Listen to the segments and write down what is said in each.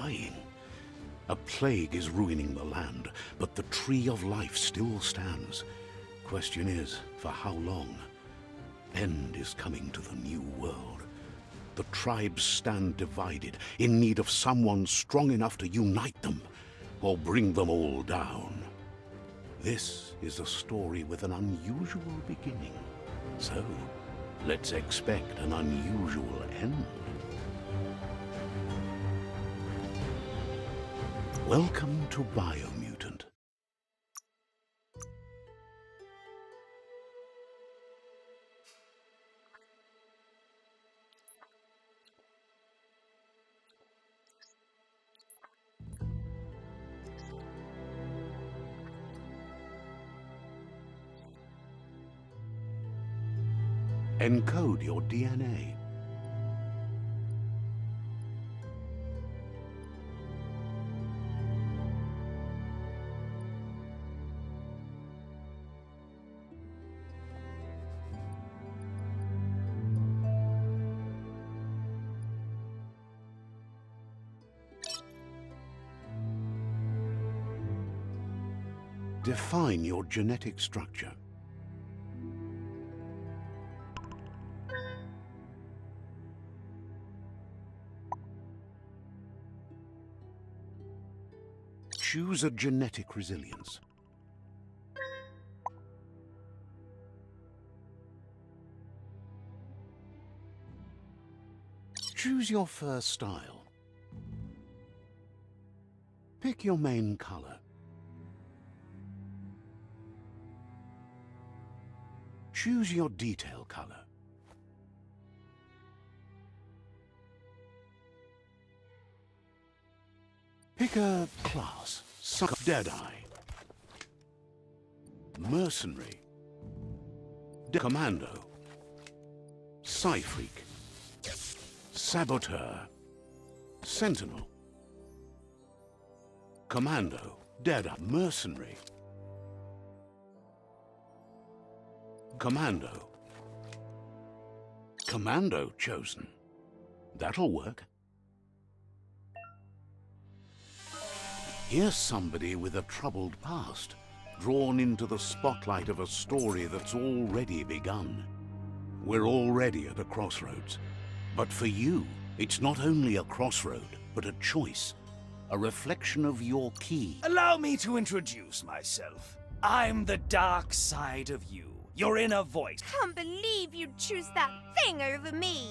dying. A plague is ruining the land, but the Tree of Life still stands. Question is, for how long? End is coming to the new world. The tribes stand divided, in need of someone strong enough to unite them, or bring them all down. This is a story with an unusual beginning. So, let's expect an unusual end. Welcome to Biomutant. Encode your DNA. Define your genetic structure. Choose a genetic resilience. Choose your fur style. Pick your main color. Choose your detail color. Pick a class. Deadeye. Mercenary. Commando. Psy-Freak. Saboteur. Sentinel. Commando. Deadeye. Mercenary. Commando. Commando chosen. That'll work. Here's somebody with a troubled past, drawn into the spotlight of a story that's already begun. We're already at a crossroads. But for you, it's not only a crossroad, but a choice. A reflection of your key. Allow me to introduce myself. I'm the dark side of you. Your inner voice. Can't believe you'd choose that thing over me.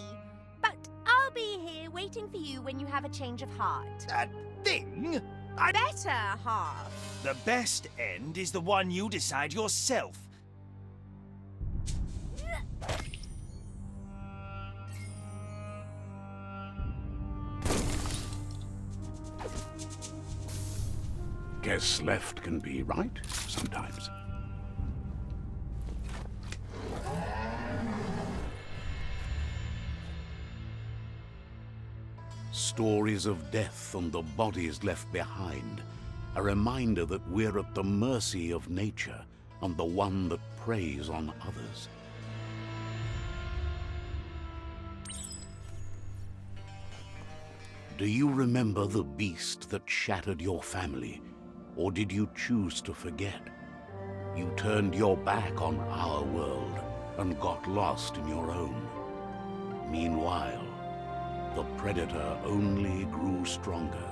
But I'll be here waiting for you when you have a change of heart. That thing? Better half. The best end is the one you decide yourself. Guess left can be right sometimes. Stories of death and the bodies left behind. A reminder that we're at the mercy of nature and the one that preys on others. Do you remember the beast that shattered your family? Or did you choose to forget? You turned your back on our world and got lost in your own. Meanwhile, the predator only grew stronger.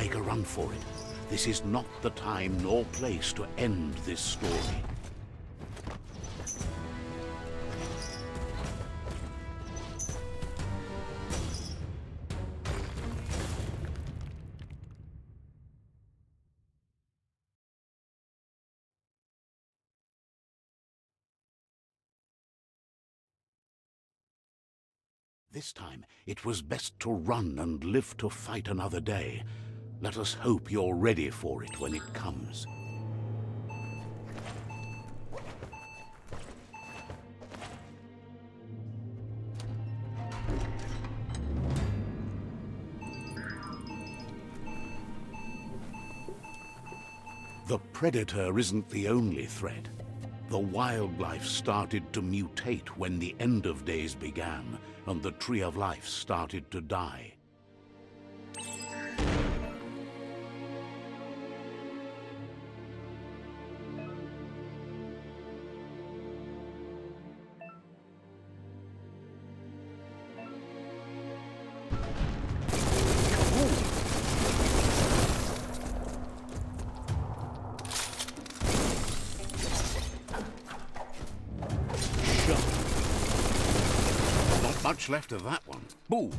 make a run for it. This is not the time nor place to end this story. This time, it was best to run and live to fight another day. Let us hope you're ready for it when it comes. The Predator isn't the only threat. The wildlife started to mutate when the end of days began, and the Tree of Life started to die. Much left of that one. Boom!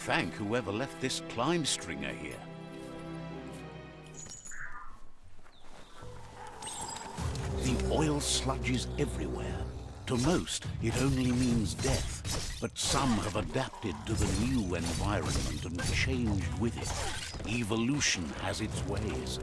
Thank whoever left this climb stringer here. The oil sludges everywhere. To most, it only means death, but some have adapted to the new environment and changed with it. Evolution has its ways.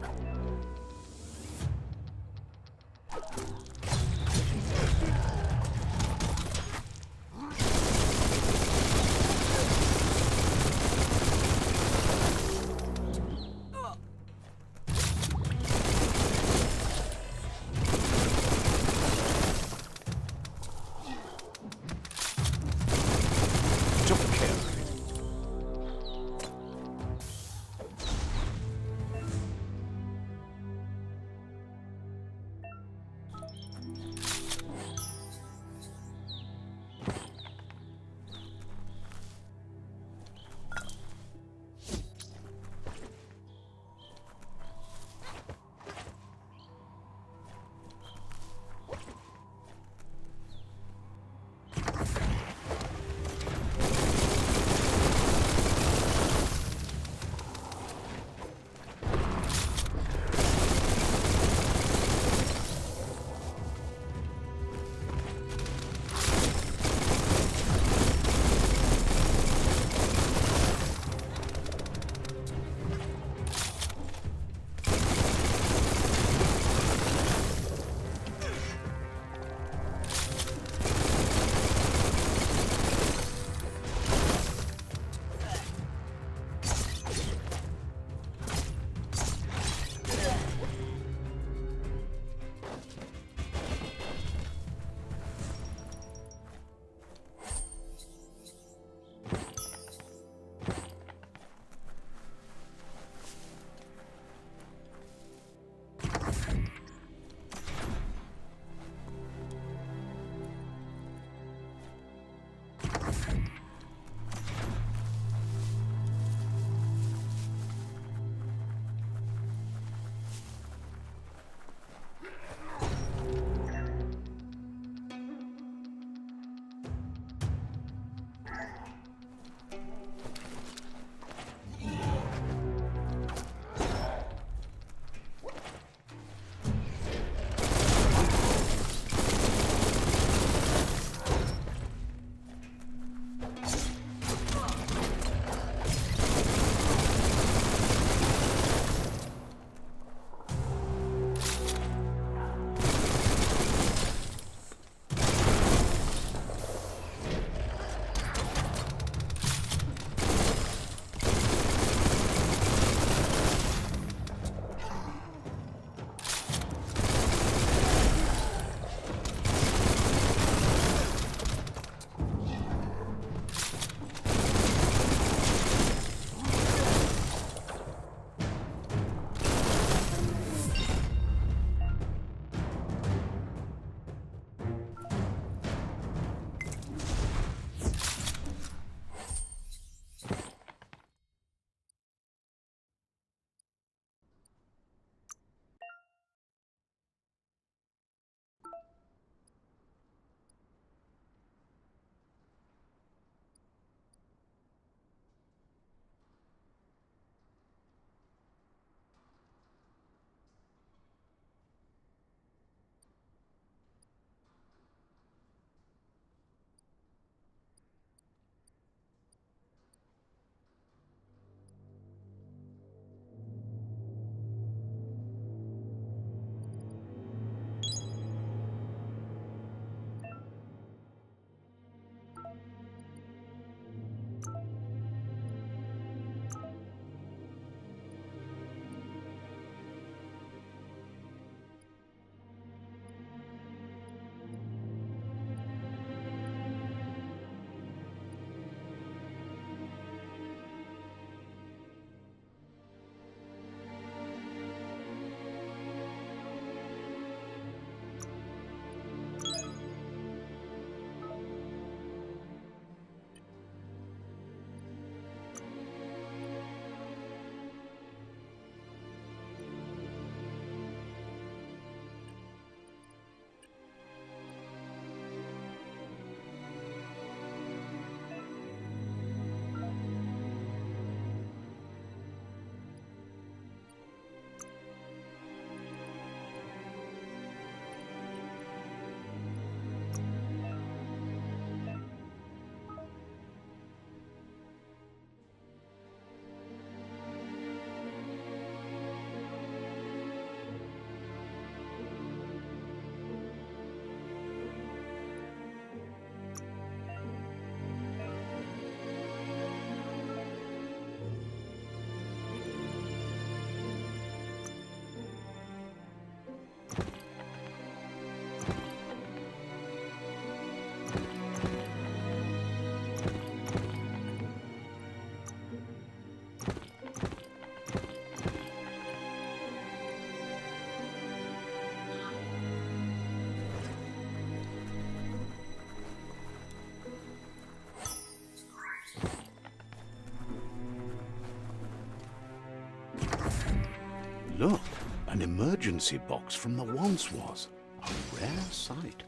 Look, an emergency box from the once was. A rare sight.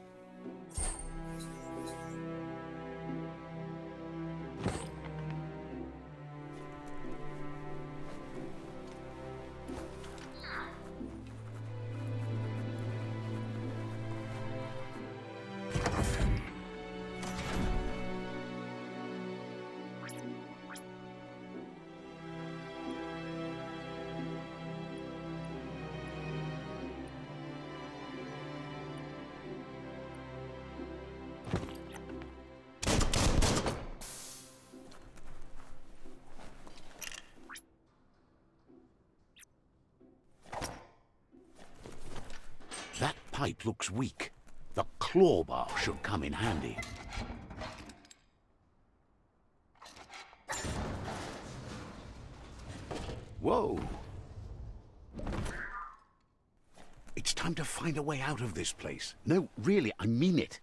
That pipe looks weak. The claw bar should come in handy. Whoa! It's time to find a way out of this place. No, really, I mean it.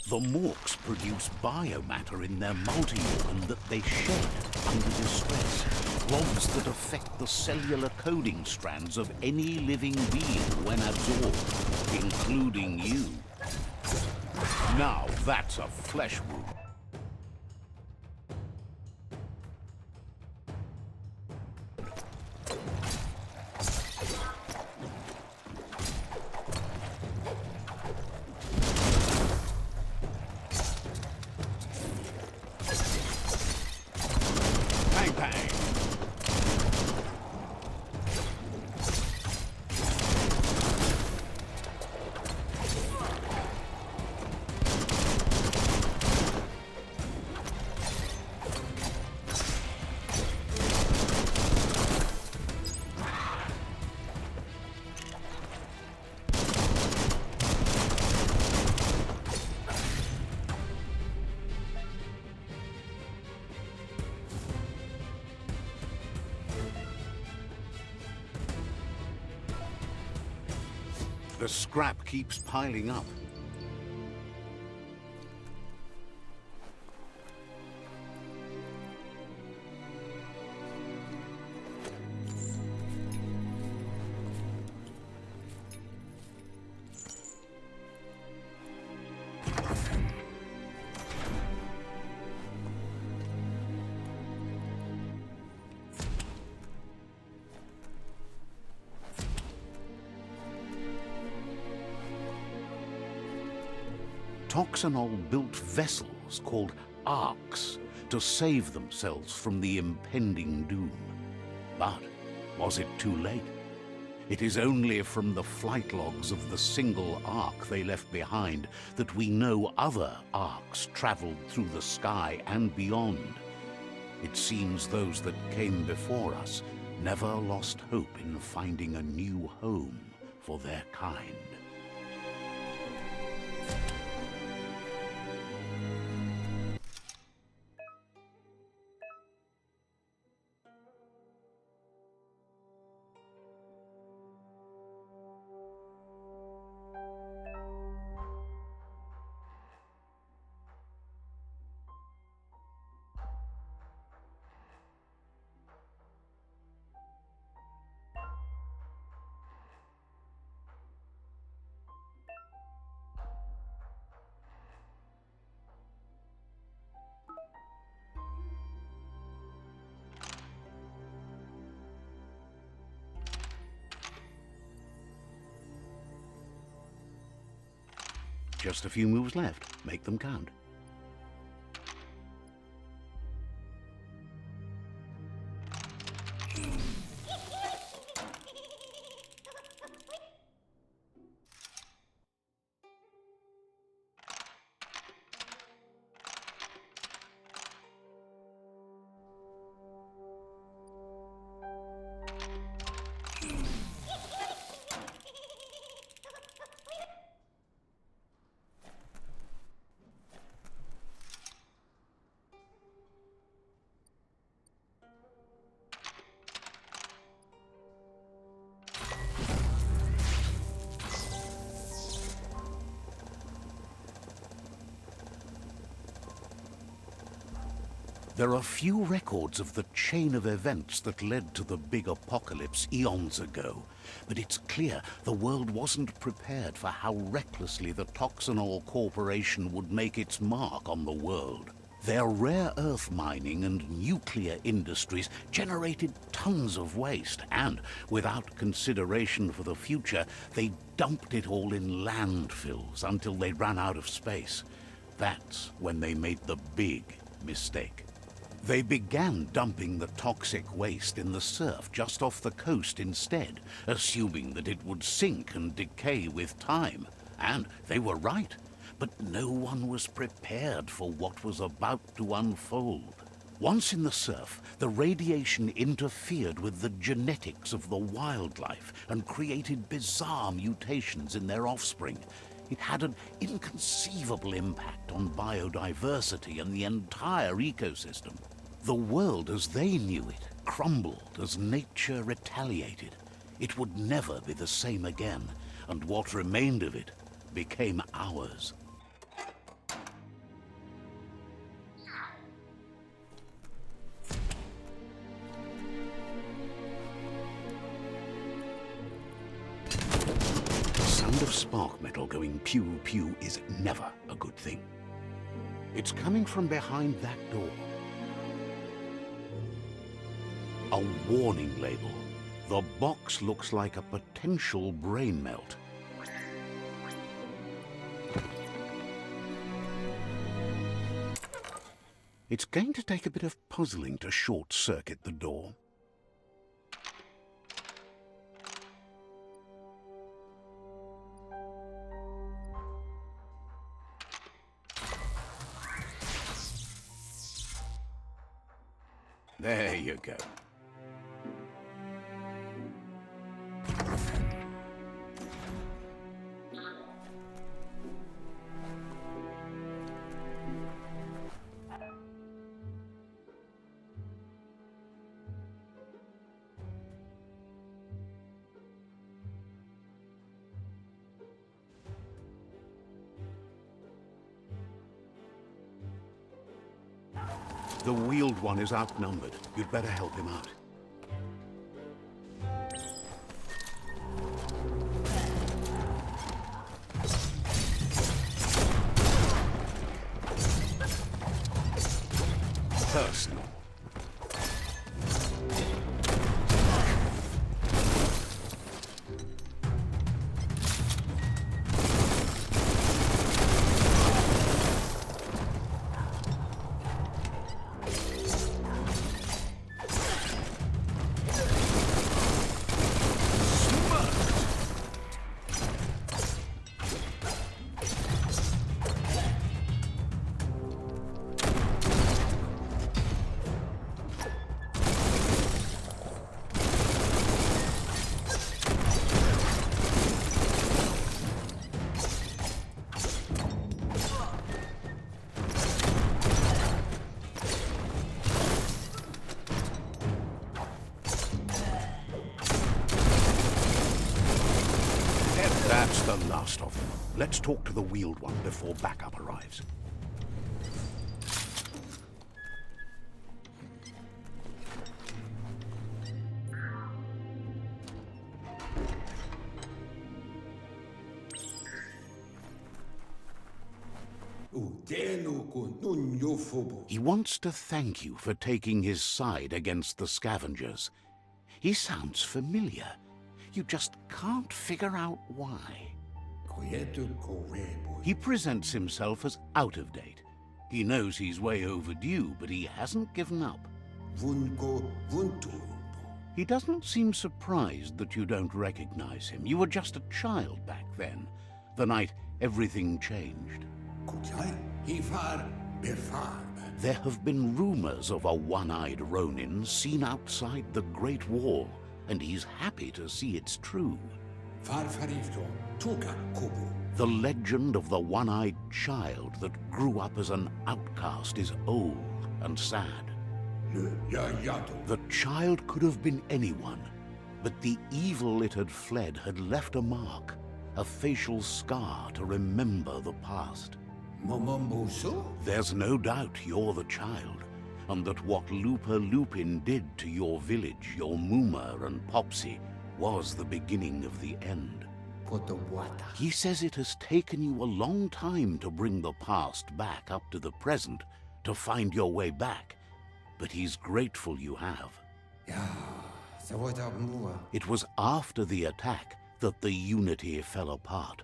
The Morks produce biomatter in their multi-organ that they shed under distress. Rods that affect the cellular coding strands of any living being when absorbed, including you. Now that's a flesh wound. The scrap keeps piling up. Toxanol built vessels called arks to save themselves from the impending doom. But was it too late? It is only from the flight logs of the single ark they left behind that we know other arks traveled through the sky and beyond. It seems those that came before us never lost hope in finding a new home for their kind. Just a few moves left. Make them count. There are few records of the chain of events that led to the big apocalypse eons ago, but it's clear the world wasn't prepared for how recklessly the Toxanol Corporation would make its mark on the world. Their rare earth mining and nuclear industries generated tons of waste, and without consideration for the future, they dumped it all in landfills until they ran out of space. That's when they made the big mistake. They began dumping the toxic waste in the surf just off the coast instead, assuming that it would sink and decay with time. And they were right, but no one was prepared for what was about to unfold. Once in the surf, the radiation interfered with the genetics of the wildlife and created bizarre mutations in their offspring. It had an inconceivable impact on biodiversity and the entire ecosystem. The world as they knew it crumbled as nature retaliated. It would never be the same again, and what remained of it became ours. The sound of spark metal going pew-pew is never a good thing. It's coming from behind that door. A warning label. The box looks like a potential brain melt. It's going to take a bit of puzzling to short-circuit the door. There you go. The wheeled one is outnumbered. You'd better help him out. Personal. That's the last of them. Let's talk to the wheeled one before backup arrives. He wants to thank you for taking his side against the scavengers. He sounds familiar. You just can't figure out why. He presents himself as out of date. He knows he's way overdue, but he hasn't given up. He doesn't seem surprised that you don't recognize him. You were just a child back then, the night everything changed. There have been rumors of a one-eyed Ronin seen outside the Great Wall, and he's happy to see it's true. The legend of the one-eyed child that grew up as an outcast is old and sad. The child could have been anyone, but the evil it had fled had left a mark, a facial scar to remember the past. There's no doubt you're the child, and that what Looper Lupin did to your village, your Moomer and Popsy, was the beginning of the end. He says it has taken you a long time to bring the past back up to the present, to find your way back, but he's grateful you have. It was after the attack that the unity fell apart.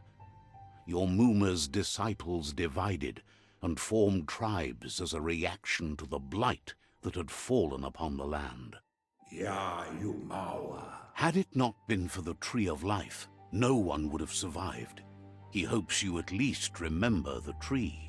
Your Moomer's disciples divided and formed tribes as a reaction to the blight that had fallen upon the land. Had it not been for the Tree of Life, no one would have survived. He hopes you at least remember the tree.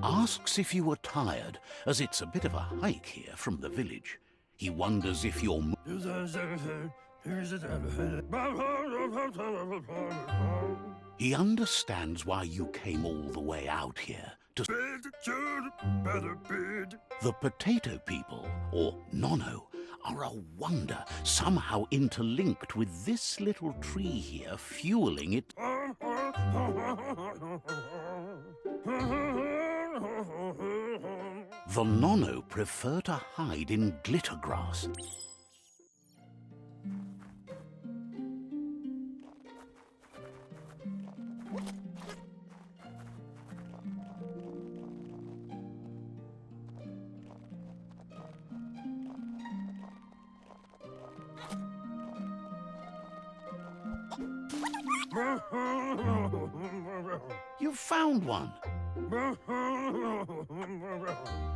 Asks if you were tired, as it's a bit of a hike here from the village. He wonders if you're... He understands why you came all the way out here to... The potato people, or Nono, are a wonder, somehow interlinked with this little tree here, fueling it. The Nono prefer to hide in glitter grass. You found one.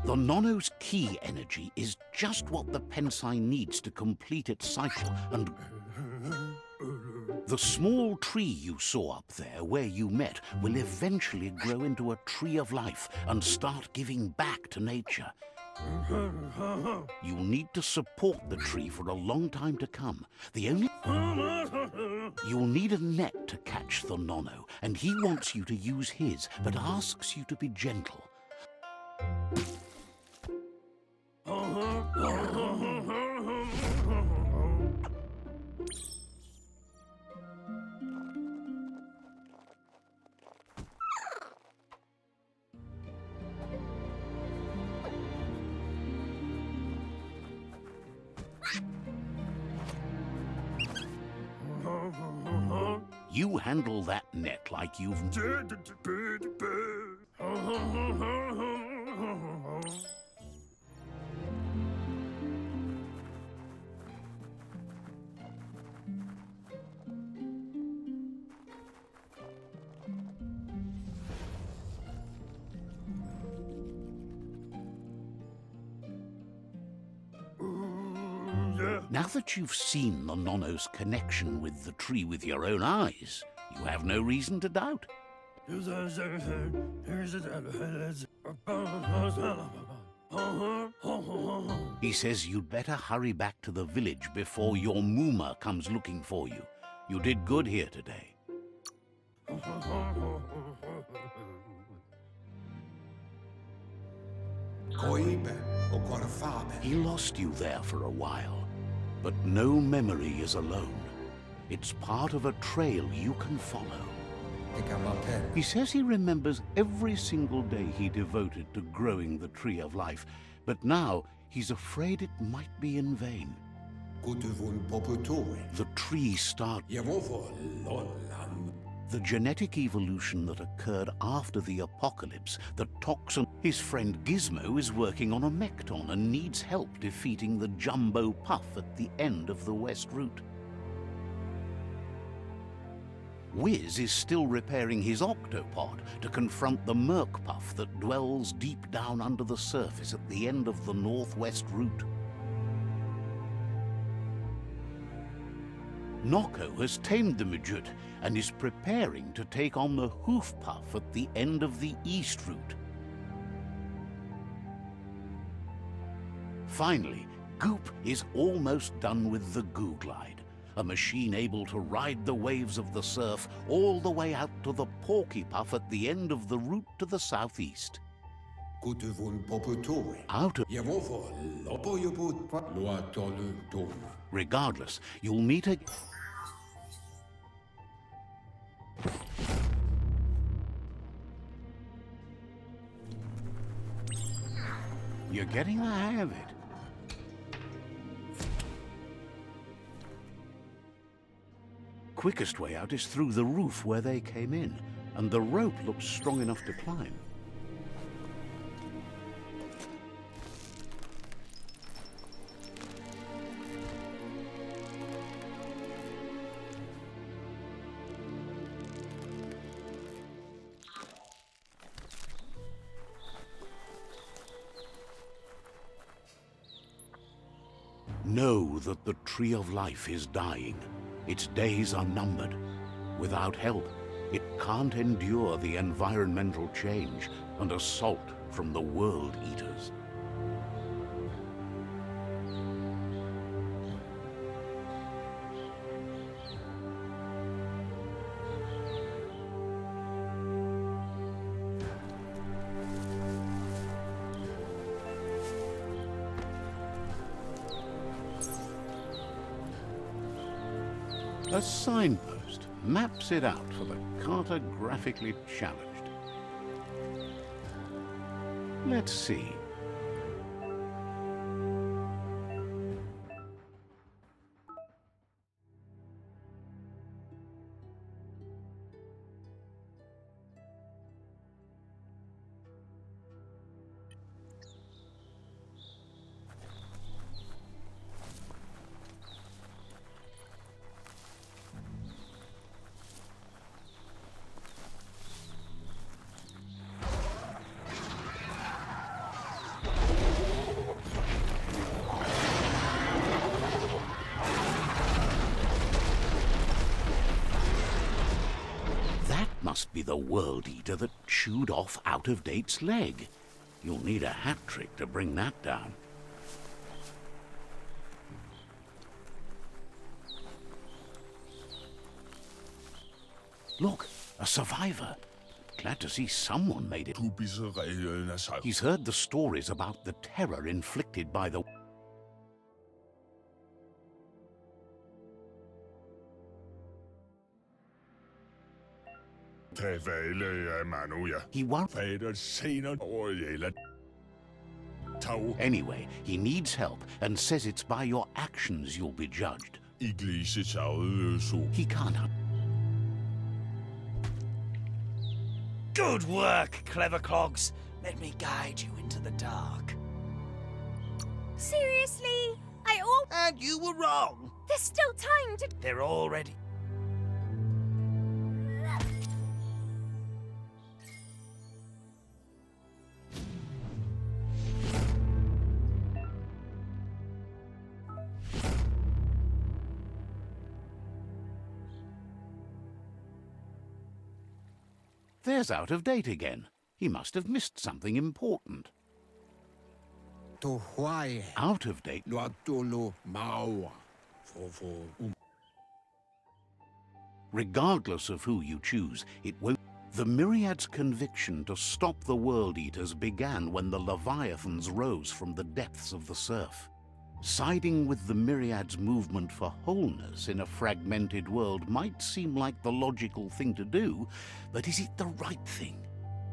The Nono's key energy is just what the Pensai needs to complete its cycle, and the small tree you saw up there where you met will eventually grow into a tree of life and start giving back to nature. You'll need to support the tree for a long time to come. You'll need a net to catch the Nono, and he wants you to use his, but asks you to be gentle. You handle that net like you've... Now that you've seen the Nono's connection with the tree with your own eyes, you have no reason to doubt. He says you'd better hurry back to the village before your Moomer comes looking for you. You did good here today. He lost you there for a while, but no memory is alone. It's part of a trail you can follow. He says he remembers every single day he devoted to growing the Tree of Life, but now he's afraid it might be in vain. The tree the genetic evolution that occurred after the apocalypse, the toxin... His friend Gizmo is working on a Mekton and needs help defeating the Jumbo Puff at the end of the West Route. Wiz is still repairing his octopod to confront the Merc Puff that dwells deep down under the surface at the end of the Northwest Route. Noko has tamed the midget and is preparing to take on the hoof puff at the end of the east route. Finally, Goop is almost done with the Goo Glide, a machine able to ride the waves of the surf all the way out to the Porky Puff at the end of the route to the southeast. Out of... Regardless, you'll meet a... You're getting the hang of it. Quickest way out is through the roof where they came in, and the rope looks strong enough to climb. Know that the Tree of Life is dying. Its days are numbered. Without help, it can't endure the environmental change and assault from the World Eaters. A signpost maps it out for the cartographically challenged. Let's see. Must be the World Eater that chewed off Out-of-Date's leg. You'll need a hat trick to bring that down. Look, a survivor. Glad to see someone made it. He's heard the stories about the terror inflicted by the... He won't. Anyway, he needs help and says it's by your actions you'll be judged. He can't. Good work, clever clogs. Let me guide you into the dark. Seriously? And you were wrong. There's still time to... They're already... There's Out-of-Date again. He must have missed something important. Out-of-Date. Regardless of who you choose, it won't. The Myriad's conviction to stop the World Eaters began when the Leviathans rose from the depths of the surf. Siding with the Myriad's movement for wholeness in a fragmented world might seem like the logical thing to do, but is it the right thing?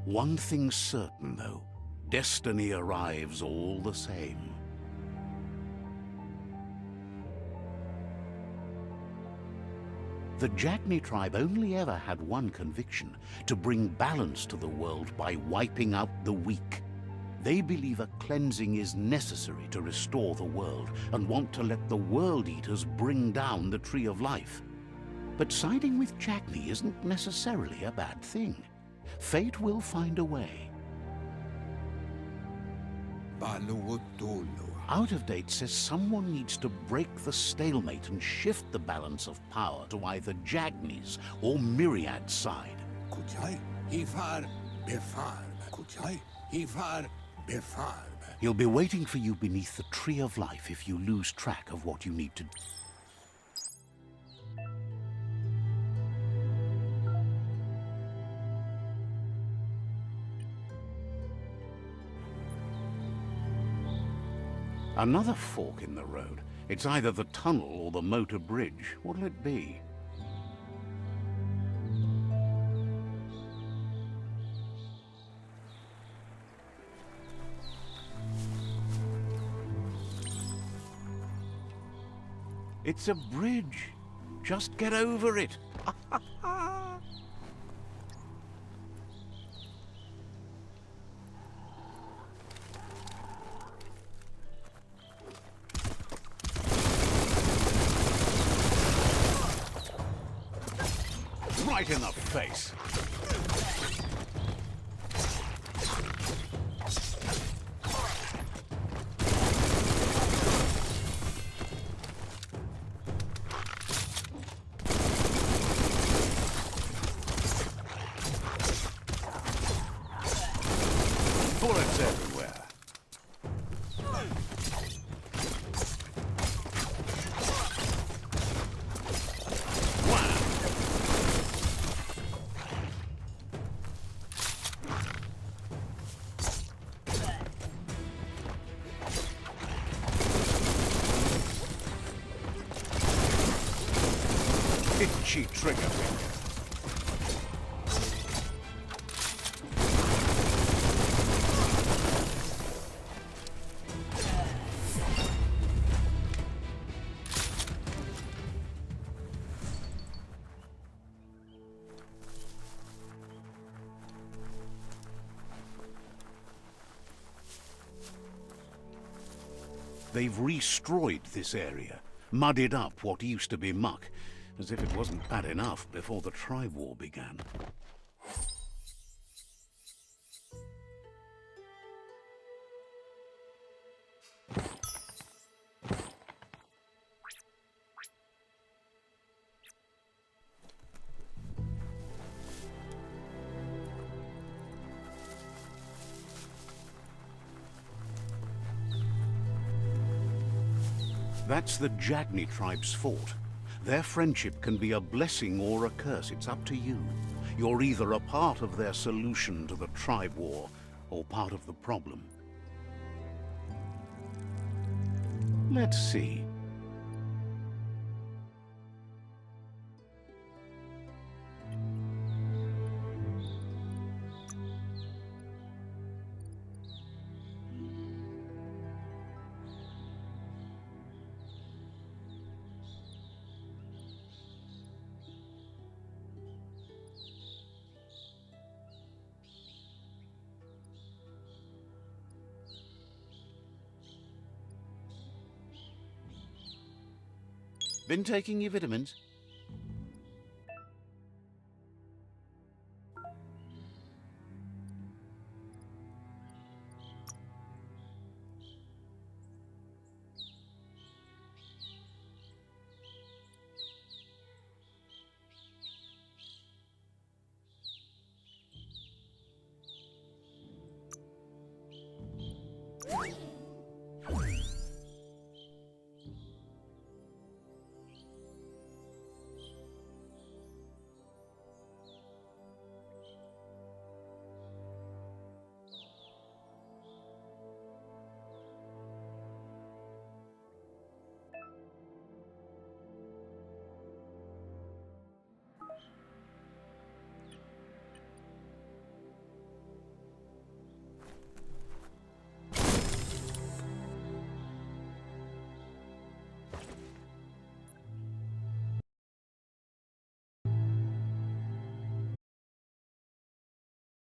One thing's certain, though. Destiny arrives all the same. The Jagni tribe only ever had one conviction: to bring balance to the world by wiping out the weak. They believe a cleansing is necessary to restore the world and want to let the World Eaters bring down the Tree of Life. But siding with Jagni isn't necessarily a bad thing. Fate will find a way. Out of date says someone needs to break the stalemate and shift the balance of power to either Jagni's or Myriad's side. Kuchai, Ifar, Befarb. Kuchai, Ifar, Befarb. He'll be waiting for you beneath the Tree of Life if you lose track of what you need to do. Another fork in the road. It's either the tunnel or the motor bridge. What'll it be? It's a bridge. Just get over it. Right in the face. Bullets everywhere. Itchy trigger finger. They've destroyed this area, muddied up what used to be muck, as if it wasn't bad enough before the tribe war began. That's the Jagni tribe's fort. Their friendship can be a blessing or a curse. It's up to you. You're either a part of their solution to the tribe war, or part of the problem. Let's see. Been taking your vitamins?